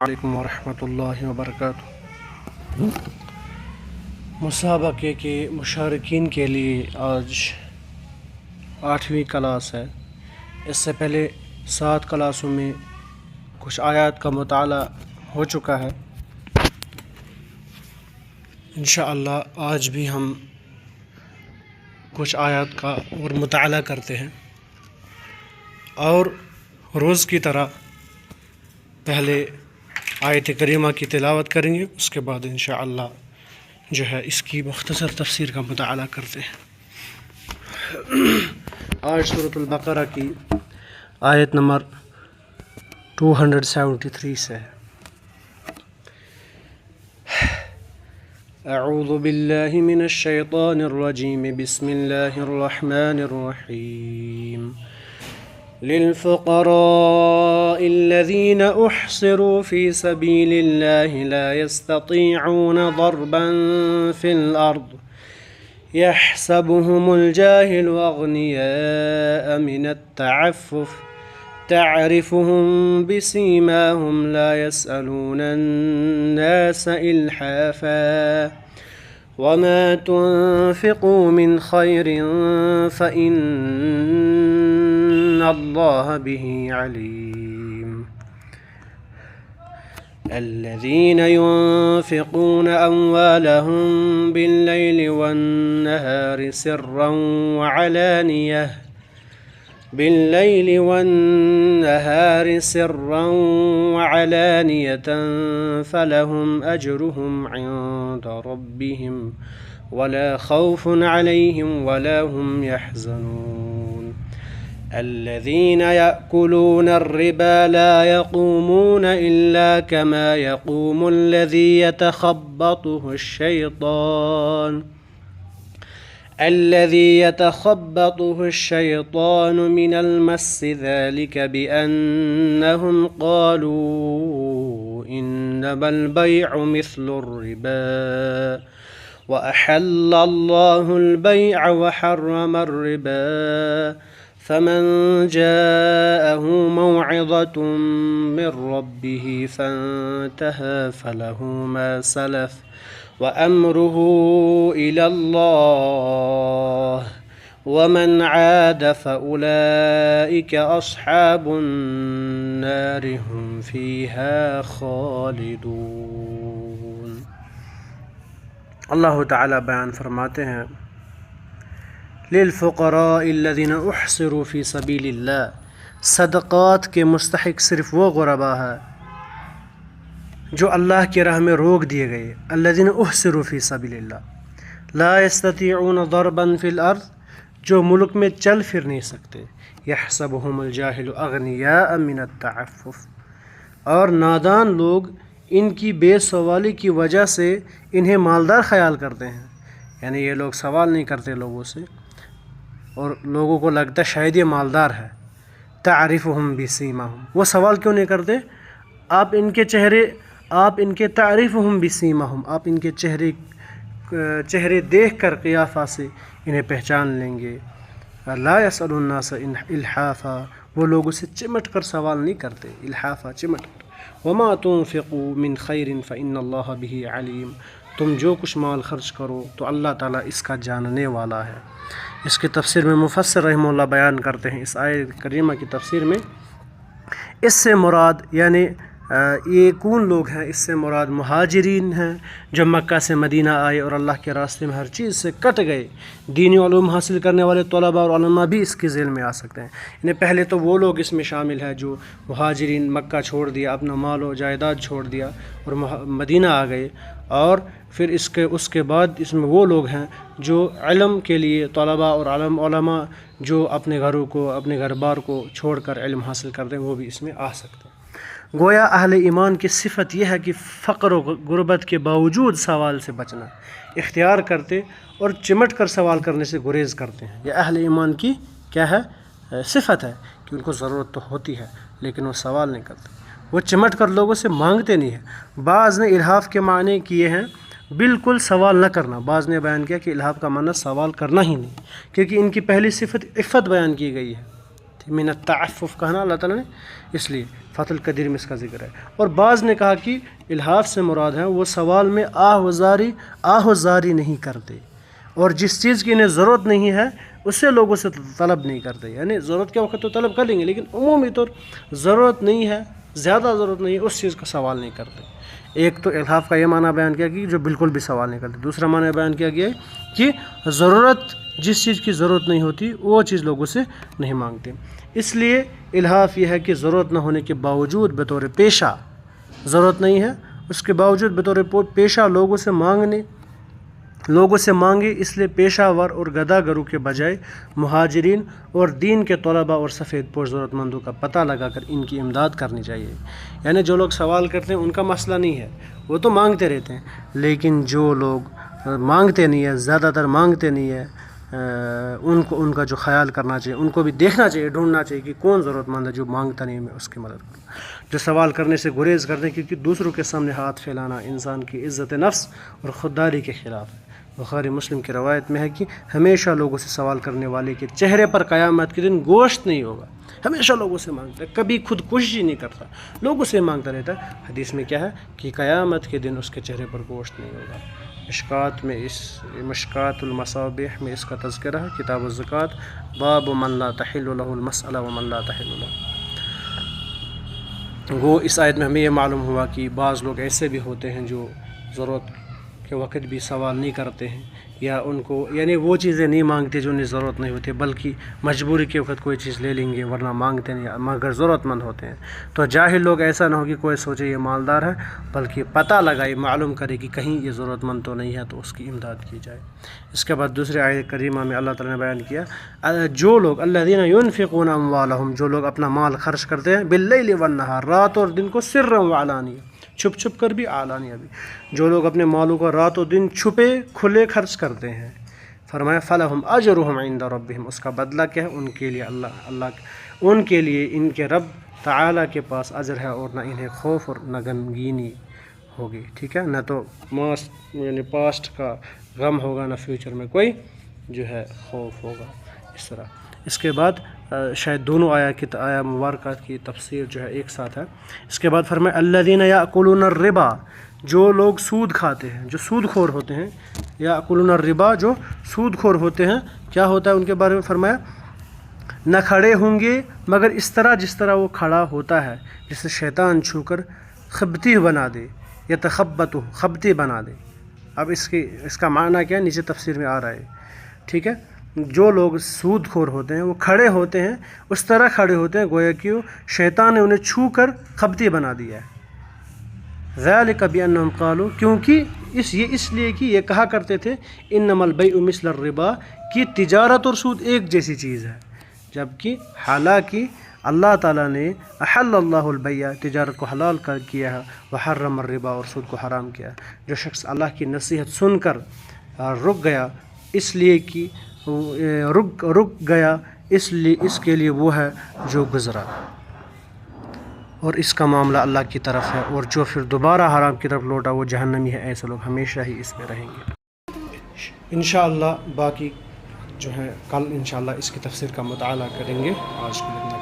علیکم ورحمۃ اللہ وبرکاتہ۔ مسابقے کے مشارکین کے لیے آج 8ویں کلاس ہے۔ اس سے پہلے 7 کلاسوں میں کچھ آیات کا مطالعہ ہو چکا ہے۔ انشاءاللہ آج بھی ہم کچھ آیات کا اور مطالعہ کرتے ہیں، اور روز کی طرح پہلے آیت کریمہ کی تلاوت کریں گے، اس کے بعد انشاءاللہ جو ہے اس کی مختصر تفسیر کا مطالعہ کرتے ہیں۔ آج سورۃ البقرہ کی آیت نمبر 273 سے ہے۔ اعوذ باللہ من الشیطان الرجیم، بسم اللہ الرحمن الرحیم۔ للفقراء الذين احصروا في سبيل الله لا يستطيعون ضربا في الأرض يحسبهم الجاهل أغنياء من التعفف تعرفهم بسيماهم لا يسألون الناس إلحافا وما تنفقوا من خير فإن الله به عليم۔ الذين ينفقون أموالهم بالليل والنهار سرا وعلانية فلهم أجرهم عند ربهم ولا خوف عليهم ولا هم يحزنون۔ الذين يأكلون الربا لا يقومون إلا كما يقوم الذي يتخبطه الشيطان من المس، ذلك بأنهم قالوا إنما البيع مثل الربا وأحل الله البيع وحرم الربا، فمن جاءه موعظة من ربه فانتهى فله ما سلف وأمره إلى الله ومن عاد فأولئك أصحاب النار هم فيها خالدون۔ اللہ تعالیٰ بیان فرماتے ہیں، للفقراء الذين احصروا في سبيل اللہ، صدقات کے مستحق صرف وہ غربا ہے جو اللہ کی راہ میں روک دیے گئے۔ الذين احصروا في سبيل اللہ لا يستطيعون ضربا في الارض، جو ملک میں چل پھر نہیں سکتے۔ يحسبهم الجاهل اغنياء من التعفف، اور نادان لوگ ان کی بے سوالی کی وجہ سے انہیں مالدار خیال کرتے ہیں، یعنی یہ لوگ سوال نہیں کرتے لوگوں سے اور لوگوں کو لگتا ہے شاید یہ مالدار ہے۔ تعرفهم بسیماهم، وہ سوال کیوں نہیں کرتے؟ آپ ان کے تعریفهم بسیماهم، آپ ان کے چہرے دیکھ کر قیافہ سے انہیں پہچان لیں گے۔ لا يسأل الناس الحافا، وہ لوگوں سے چمٹ کر سوال نہیں کرتے، الحافا چمٹ کر۔ وما تنفقوا من خیر فإن اللہ به علیم، تم جو کچھ مال خرچ کرو تو اللہ تعالیٰ اس کا جاننے والا ہے۔ اس کی تفسیر میں مفسر رحمہ اللہ بیان کرتے ہیں، اس آیت کریمہ کی تفسیر میں اس سے مراد یعنی یہ کون لوگ ہیں؟ اس سے مراد مہاجرین ہیں جو مکہ سے مدینہ آئے اور اللہ کے راستے میں ہر چیز سے کٹ گئے۔ دینی علوم حاصل کرنے والے طلباء اور علماء بھی اس کے ذیل میں آ سکتے ہیں۔ یعنی پہلے تو وہ لوگ اس میں شامل ہیں جو مہاجرین، مکہ چھوڑ دیا، اپنا مال و جائیداد چھوڑ دیا اور مدینہ آ گئے، اور پھر اس کے بعد اس میں وہ لوگ ہیں جو علم کے لیے طلباء اور علماء جو اپنے گھروں کو، اپنے گھر بار کو چھوڑ کر علم حاصل کرتے ہیں، وہ بھی اس میں آ سکتے ہیں۔ گویا اہل ایمان کی صفت یہ ہے کہ فقر و غربت کے باوجود سوال سے بچنا اختیار کرتے اور چمٹ کر سوال کرنے سے گریز کرتے ہیں۔ یہ اہل ایمان کی کیا ہے؟ صفت ہے کہ ان کو ضرورت تو ہوتی ہے لیکن وہ سوال نہیں کرتے، وہ چمٹ کر لوگوں سے مانگتے نہیں ہیں۔ بعض نے الحاف کے معنی کیے ہیں بالکل سوال نہ کرنا، بعض نے بیان کیا کہ الحاف کا معنی سوال کرنا ہی نہیں، کیونکہ ان کی پہلی صفت عفت بیان کی گئی ہے، من التعفف کہنا اللہ تعالیٰ نے، اس لیے فتح القدیر میں اس کا ذکر ہے۔ اور بعض نے کہا کہ الحاف سے مراد ہیں وہ سوال میں آہ و زاری نہیں کرتے، اور جس چیز کی انہیں ضرورت نہیں ہے اس سے لوگوں سے طلب نہیں کرتے، یعنی ضرورت کے وقت تو طلب کر لیں گے لیکن عمومی طور ضرورت نہیں ہے، زیادہ ضرورت نہیں ہے اس چیز کا سوال نہیں کرتے۔ ایک تو الحاف کا یہ معنی بیان کیا کہ جو بالکل بھی سوال نہیں کرتے، دوسرا معنی بیان کیا گیا ہے کہ ضرورت، جس چیز کی ضرورت نہیں ہوتی وہ چیز لوگوں سے نہیں مانگتے۔ اس لیے الحاف یہ ہے کہ ضرورت نہ ہونے کے باوجود بطور پیشہ، ضرورت نہیں ہے اس کے باوجود بطور پیشہ لوگوں سے مانگے، اس لیے پیشہ ور اور گدھا گرو کے بجائے مہاجرین اور دین کے طلباء اور سفید پوش ضرورت مندوں کا پتہ لگا کر ان کی امداد کرنی چاہیے۔ یعنی جو لوگ سوال کرتے ہیں ان کا مسئلہ نہیں ہے، وہ تو مانگتے رہتے ہیں، لیکن جو لوگ مانگتے نہیں ہیں، زیادہ تر مانگتے نہیں ہیں، ان کا جو خیال کرنا چاہیے، ان کو بھی دیکھنا چاہیے، ڈھونڈنا چاہیے کہ کون ضرورت مند ہے جو مانگتا نہیں ہے، میں اس کی مدد کروں۔ جو سوال کرنے سے گریز کرتے ہیں کیونکہ دوسروں کے سامنے ہاتھ پھیلانا انسان کی عزت نفس اور خودداری کے خلاف ہے۔ بخاری مسلم کی روایت میں ہے کہ ہمیشہ لوگوں سے سوال کرنے والے کے چہرے پر قیامت کے دن گوشت نہیں ہوگا، ہمیشہ لوگوں سے مانگتا ہے، کبھی خود کوشش ہی نہیں کرتا، لوگوں سے مانگتا رہتا ہے۔ حدیث میں کیا ہے کہ قیامت کے دن اس کے چہرے پر گوشت نہیں ہوگا۔ مشکات المصابیح میں اس کا تذکرہ ہے، کتاب الزکوٰۃ، باب من لا تحل له المسألہ ومن لا تحل له۔ وہ اس آیت میں ہمیں یہ معلوم ہوا کہ بعض لوگ ایسے بھی ہوتے ہیں جو ضرورت کے وقت بھی سوال نہیں کرتے ہیں، یا ان کو یعنی وہ چیزیں نہیں مانگتے جو انہیں ضرورت نہیں ہوتی، بلکہ مجبوری کے وقت کوئی چیز لے لیں گے ورنہ مانگتے نہیں مگر ضرورت مند ہوتے ہیں۔ تو جاہل لوگ ایسا نہ ہو کہ کوئی سوچے یہ مالدار ہے، بلکہ پتہ لگائے، معلوم کرے کہ کہیں یہ ضرورت مند تو نہیں ہے تو اس کی امداد کی جائے۔ اس کے بعد دوسرے آیت کریمہ میں اللہ تعالیٰ نے بیان کیا جو لوگ الذین ینفقون اموالہم، جو لوگ اپنا مال خرچ کرتے ہیں باللیل والنہار، رات اور دن کو سرا وعلانیہ، چھپ چھپ کر بھی، علانیہ بھی، جو لوگ اپنے مالوں کو رات و دن چھپے کھلے خرچ کرتے ہیں، فرمایا فلہم اجرہم عند ربہم، اس کا بدلہ کیا ہے ان کے لیے ان کے لیے ان کے رب تعالیٰ کے پاس اجر ہے، اور نہ انہیں خوف اور نہ غمگینی ہوگی، ٹھیک ہے، نہ تو یعنی پاسٹ کا غم ہوگا، نہ فیوچر میں کوئی جو ہے خوف ہوگا، اس طرح۔ اس کے بعد شاید دونوں آیا مبارکات کی تفسیر جو ہے ایک ساتھ ہے۔ اس کے بعد فرمایا الذین یاکلون الربا، جو لوگ سود کھاتے ہیں، جو سود خور ہوتے ہیں، یاکلون الربا، جو سود خور ہوتے ہیں، کیا ہوتا ہے ان کے بارے میں فرمایا نہ کھڑے ہوں گے مگر اس طرح جس طرح وہ کھڑا ہوتا ہے، جسے شیطان چھو کر خبتی بنا دے، یا تخبط خبتی بنا دے۔ اب اس کا معنی کیا ہے نیچے تفسیر میں آ رہا ہے، ٹھیک ہے۔ جو لوگ سود خور ہوتے ہیں وہ کھڑے ہوتے ہیں، اس طرح کھڑے ہوتے ہیں گویا کہ شیطان نے انہیں چھو کر خبتی بنا دیا ہے۔ ذالک بانہم قالوا، کیونکہ اس لیے کہ یہ کہا کرتے تھے انما البیع مثل الربا، کہ تجارت اور سود ایک جیسی چیز ہے، جبکہ حالانکہ اللہ تعالیٰ نے احل اللہ البیع، تجارت کو حلال کیا ہے، وحرم الربا، اور سود کو حرام کیا ہے۔ جو شخص اللہ کی نصیحت سن کر رک گیا، اس لیے کہ رک گیا اس کے لیے وہ ہے جو گزرا، اور اس کا معاملہ اللہ کی طرف ہے، اور جو پھر دوبارہ حرام کی طرف لوٹا وہ جہنمی ہے، ایسے لوگ ہمیشہ ہی اس میں رہیں گے۔ انشاءاللہ باقی جو ہے کل انشاءاللہ اس کی تفسیر کا مطالعہ کریں گے۔ آج کے لیے